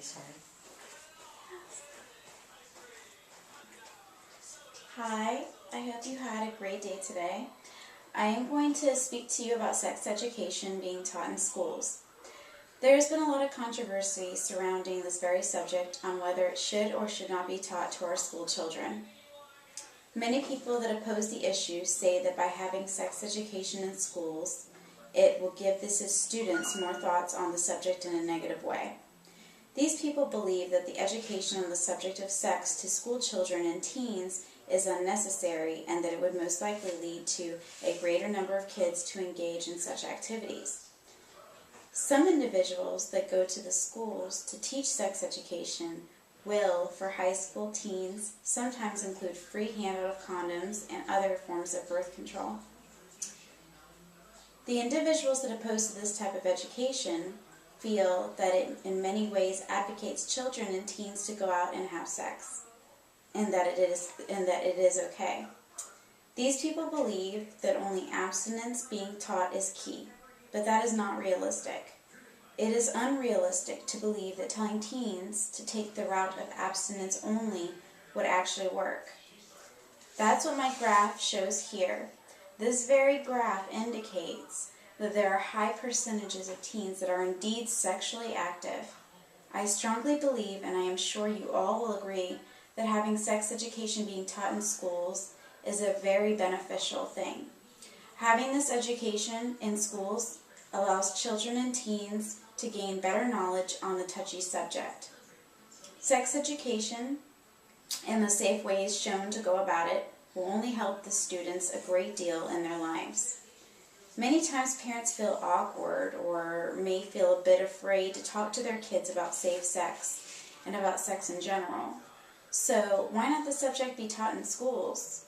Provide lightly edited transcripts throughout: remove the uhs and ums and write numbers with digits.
sorry. Hi, I hope you had a great day today. I am going to speak to you about sex education being taught in schools. There's been a lot of controversy surrounding this very subject on whether it should or should not be taught to our school children. Many people that oppose the issue say that by having sex education in schools, it will give the students more thoughts on the subject in a negative way. These people believe that the education on the subject of sex to school children and teens is unnecessary and that it would most likely lead to a greater number of kids to engage in such activities. Some individuals that go to the schools to teach sex education will, for high school teens, sometimes include free handout of condoms and other forms of birth control. The individuals that oppose to this type of education feel that it in many ways advocates children and teens to go out and have sex, and that it is okay. These people believe that only abstinence being taught is key, but that is not realistic. It is unrealistic to believe that telling teens to take the route of abstinence only would actually work. That's what my graph shows here. This very graph indicates that there are high percentages of teens that are indeed sexually active. I strongly believe, and I am sure you all will agree, that having sex education being taught in schools is a very beneficial thing. Having this education in schools allows children and teens to gain better knowledge on the touchy subject. Sex education and the safe ways shown to go about it will only help the students a great deal in their lives. Many times parents feel awkward or may feel a bit afraid to talk to their kids about safe sex and about sex in general. So why not the subject be taught in schools?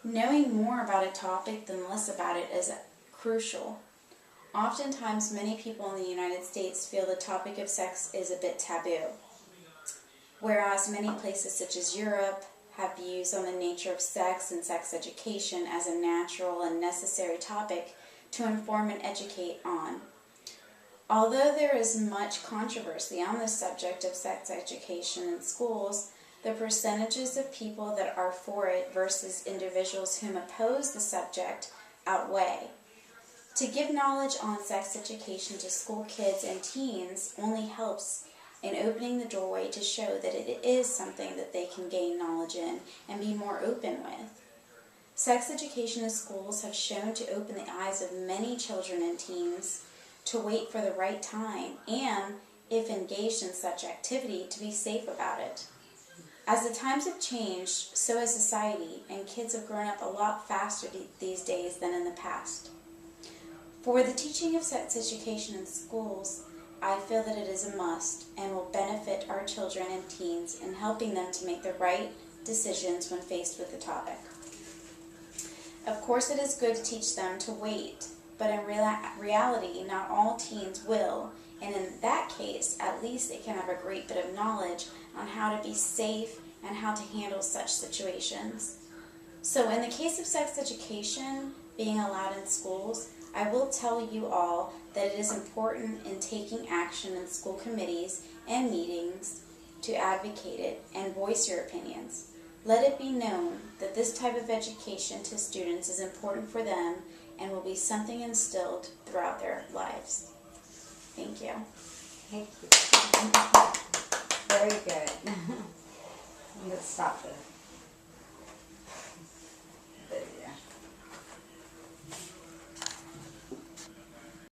Knowing more about a topic than less about it is crucial. Oftentimes, many people in the United States feel the topic of sex is a bit taboo, whereas many places such as Europe have views on the nature of sex and sex education as a natural and necessary topic to inform and educate on. Although there is much controversy on the subject of sex education in schools, the percentages of people that are for it versus individuals whom oppose the subject outweigh. To give knowledge on sex education to school kids and teens only helps in opening the doorway to show that it is something that they can gain knowledge in and be more open with. Sex education in schools have shown to open the eyes of many children and teens to wait for the right time and, if engaged in such activity, to be safe about it. As the times have changed, so has society, and kids have grown up a lot faster these days than in the past. For the teaching of sex education in schools, I feel that it is a must and will benefit our children and teens in helping them to make the right decisions when faced with the topic. Of course, it is good to teach them to wait, but in reality, not all teens will, and in that case, at least they can have a great bit of knowledge on how to be safe and how to handle such situations. So in the case of sex education being allowed in schools, I will tell you all that it is important in taking action in school committees and meetings to advocate it and voice your opinions. Let it be known that this type of education to students is important for them and will be something instilled throughout their lives. Thank you. Thank you. Very good. Let's stop there.